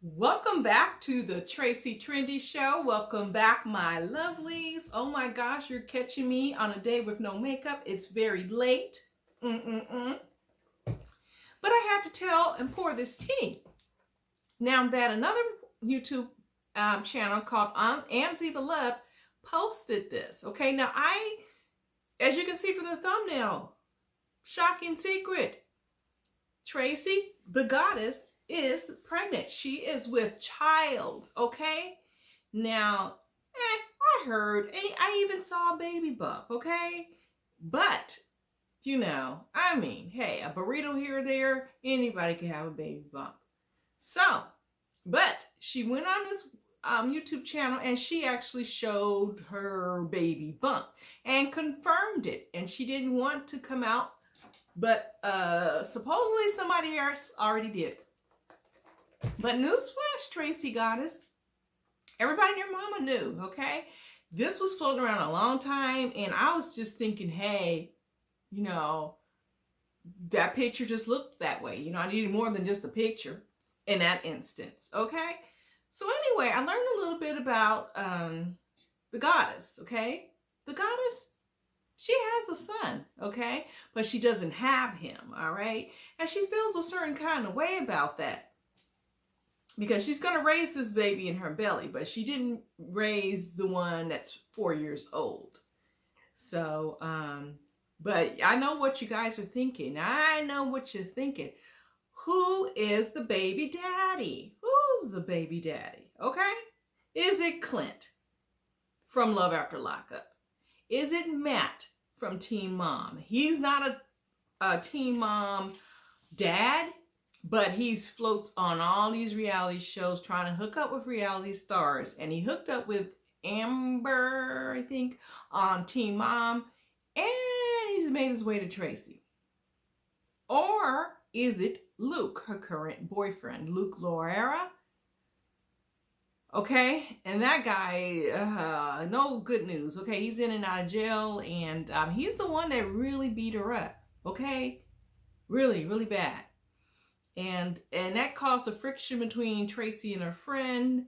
Welcome back to the Tracie Trendy Show. Welcome back, my lovelies. Oh my gosh, you're catching me on a day with no makeup. It's very late. But I had to tell and pour this tea. Now that another YouTube channel called Amzi Beloved posted this. Okay, now as you can see from the thumbnail, shocking secret. Tracy, the goddess, is pregnant. She is with child, okay? Now, I heard, and I even saw a baby bump, okay? But, hey, a burrito here or there, anybody can have a baby bump. So, but she went on this YouTube channel and she actually showed her baby bump and confirmed it. And she didn't want to come out, but supposedly somebody else already did. But newsflash, Tracy goddess, everybody and their mama knew, okay? This was floating around a long time, and I was just thinking, hey, that picture just looked that way. I needed more than just a picture in that instance, okay? So anyway, I learned a little bit about the goddess, okay? The goddess, she has a son, okay? But she doesn't have him, all right? And she feels a certain kind of way about that, because she's going to raise this baby in her belly, but she didn't raise the one that's 4 years old. So, but I know what you guys are thinking. I know what you're thinking. Who is the baby daddy? Who's the baby daddy? Okay? Is it Clint from Love After Lockup? Is it Matt from Teen Mom? He's not a Teen Mom dad, but he floats on all these reality shows trying to hook up with reality stars. And he hooked up with Amber, I think, on Teen Mom. And he's made his way to Tracy. Or is it Luke, her current boyfriend, Luke Laura? Okay, and that guy, no good news. Okay, he's in and out of jail, and he's the one that really beat her up. Okay, really, really bad. And that caused a friction between Tracy and her friend,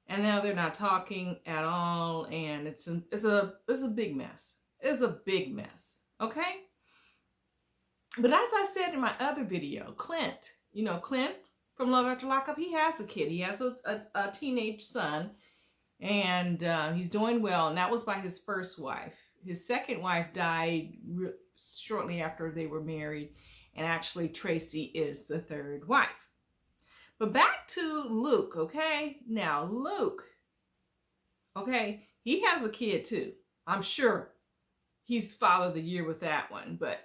and now they're not talking at all, and it's a big mess. It's a big mess, okay? But as I said in my other video, Clint, Clint from Love After Lockup, he has a kid. He has a teenage son, and he's doing well, and that was by his first wife. His second wife died shortly after they were married. And actually, Tracy is the third wife. But back to Luke, okay? Now, Luke, okay, he has a kid too. I'm sure he's Father of the Year with that one. But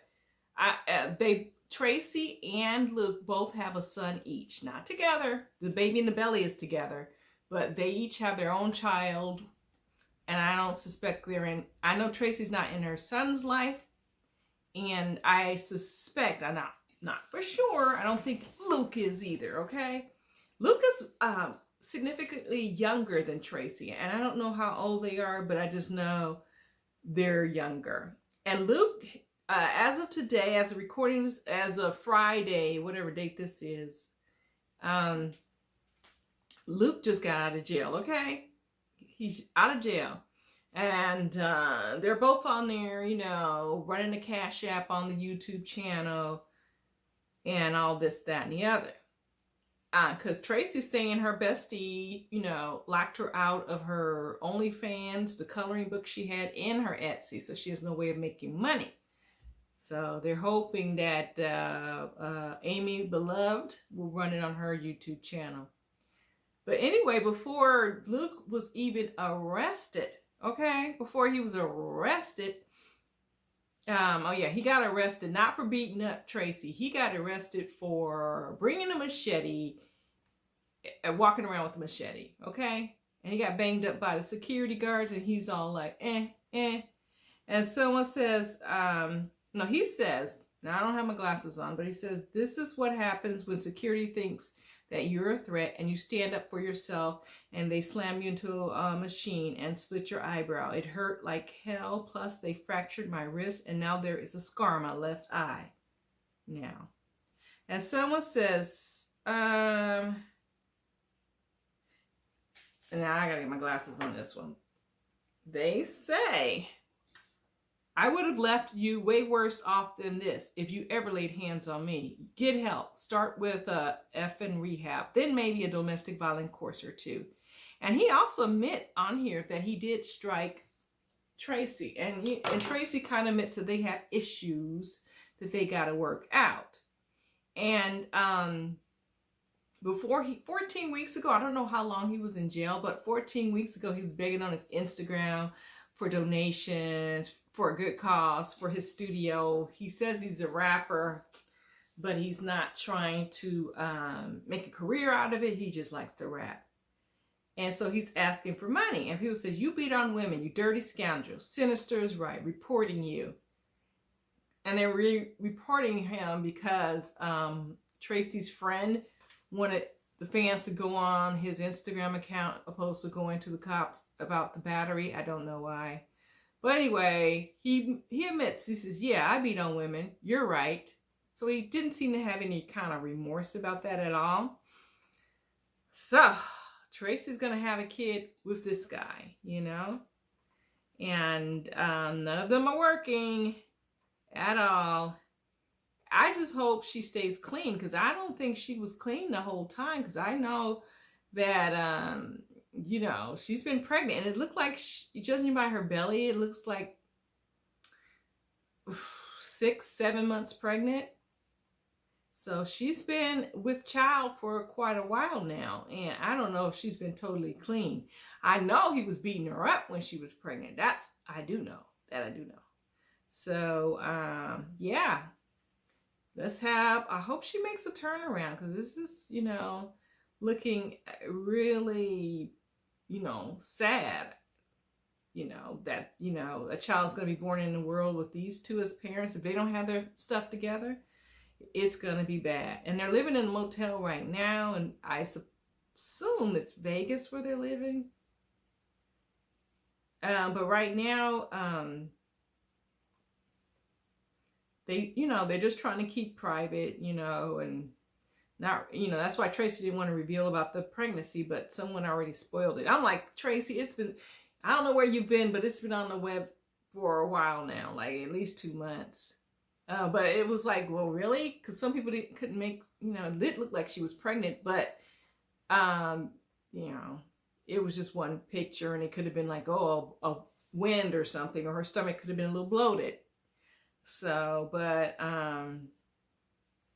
Tracy and Luke both have a son each. Not together. The baby in the belly is together. But they each have their own child. And I don't suspect I know Tracy's not in her son's life. And I suspect, I'm not for sure, I don't think Luke is either, okay? Luke is significantly younger than Tracy, and I don't know how old they are, but I just know they're younger. And Luke, as of today, as of recordings, as of Friday, whatever date this is, Luke just got out of jail, okay? He's out of jail. And they're both on there, running the Cash App on the YouTube channel and all this, that, and the other. Because Tracy's saying her bestie, locked her out of her OnlyFans, the coloring book she had, in her Etsy. So she has no way of making money. So they're hoping that Amy Beloved will run it on her YouTube channel. But anyway, before Luke was even arrested, okay, before he was arrested, he got arrested not for beating up Tracy. He got arrested for bringing a machete and walking around with a machete, okay? And he got banged up by the security guards, and he's all like, And someone says, he says, now I don't have my glasses on, but he says, this is what happens when security thinks that you're a threat and you stand up for yourself and they slam you into a machine and split your eyebrow. It hurt like hell. Plus they fractured my wrist and now there is a scar on my left eye. Now, and someone says, and now I gotta get my glasses on this one. They say, I would have left you way worse off than this if you ever laid hands on me. Get help. Start with a effing rehab, then maybe a domestic violence course or two. And he also admit on here that he did strike Tracy, and Tracy kind of admits that they have issues that they got to work out. And 14 weeks ago, I don't know how long he was in jail, but 14 weeks ago, he's begging on his Instagram for donations, for a good cause, for his studio. He says he's a rapper, but he's not trying to make a career out of it. He just likes to rap. And so he's asking for money. And people say, you beat on women, you dirty scoundrel. Sinister is right, reporting you. And they're reporting him because Tracy's friend wanted the fans to go on his Instagram account opposed to going to the cops about the battery. I don't know why. But anyway, he admits, he says, yeah, I beat on women. You're right. So he didn't seem to have any kind of remorse about that at all. So Tracy's going to have a kid with this guy, you know? And none of them are working at all. I just hope she stays clean, because I don't think she was clean the whole time, because I know that, you know, she's been pregnant. And it looked like, judging by her belly, it looks like 6-7 months pregnant. So she's been with child for quite a while now, and I don't know if she's been totally clean. I know he was beating her up when she was pregnant. I do know. So, yeah, I hope she makes a turnaround, because this is, you know, looking really, you know, sad, you know, that, you know, a child's going to be born in the world with these two as parents. If they don't have their stuff together, it's going to be bad. And they're living in a motel right now, and I assume it's Vegas where they're living. But right now, they're just trying to keep private, you know, and not, you know, that's why Tracy didn't want to reveal about the pregnancy, but someone already spoiled it. I'm like, Tracy, I don't know where you've been, but it's been on the web for a while now, like at least 2 months. But it was like, well, really? Because some people couldn't make, you know, it looked like she was pregnant, but, you know, it was just one picture, and it could have been like, oh, a wind or something, or her stomach could have been a little bloated. So, but,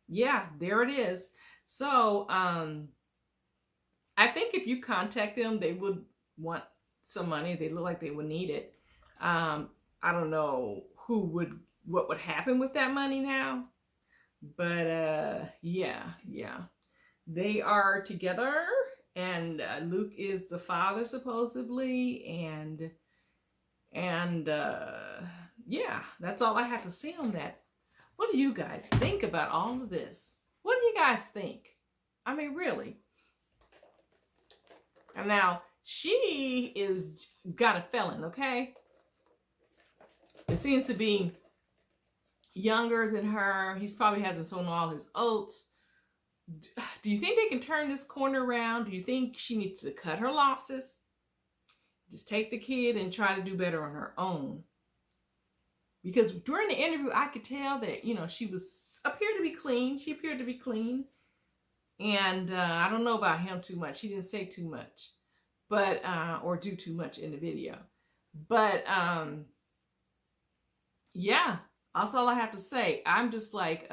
yeah, there it is. So, I think if you contact them, they would want some money. They look like they would need it. I don't know what would happen with that money now, but yeah, they are together, and Luke is the father supposedly, and yeah, that's all I have to say on that. What do you guys think about all of this? What do you guys think? I mean, really. And now she is got a felon, okay? It seems to be younger than her. He's probably hasn't sold all his oats. Do you think they can turn this corner around? Do you think she needs to cut her losses? Just take the kid and try to do better on her own? Because during the interview, I could tell that, you know, she appeared to be clean. She appeared to be clean. And I don't know about him too much. He didn't say too much, but, or do too much in the video. But, yeah. That's all I have to say. I'm just like,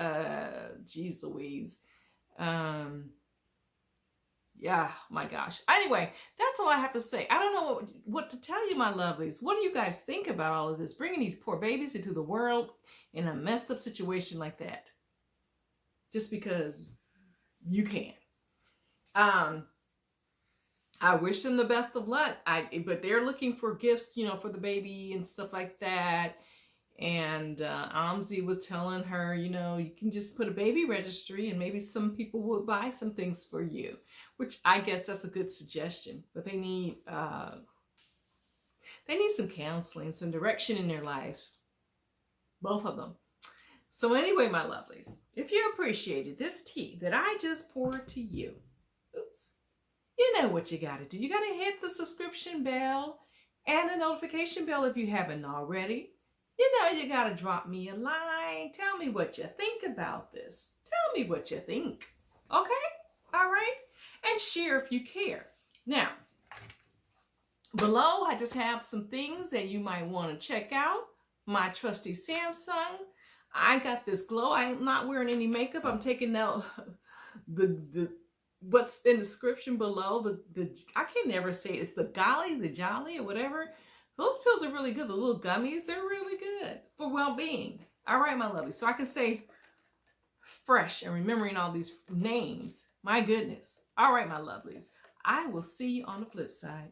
geez Louise. Yeah, my gosh. Anyway, that's all I have to say. I don't know what to tell you, my lovelies. What do you guys think about all of this? Bringing these poor babies into the world in a messed up situation like that. Just because you can. I wish them the best of luck. But they're looking for gifts, you know, for the baby and stuff like that. And Amzi was telling her, you know, you can just put a baby registry and maybe some people will buy some things for you, which I guess that's a good suggestion. But they need some counseling, some direction in their lives, both of them. So anyway, my lovelies, if you appreciated this tea that I just poured to you, oops, You know what you got to do. You got to hit the subscription bell and the notification bell if you haven't already. You know, you got to drop me a line. Tell me what you think about this. Tell me what you think. Okay? All right? And share if you care. Now, below, I just have some things that you might want to check out. My trusty Samsung. I got this glow. I'm not wearing any makeup. I'm taking out the what's in the description below. The I can never say it. It's the golly, the jolly, or whatever. Those pills are really good. The little gummies, they're really good for well-being. All right, my lovely. So I can stay fresh and remembering all these names. My goodness. All right, my lovelies. I will see you on the flip side.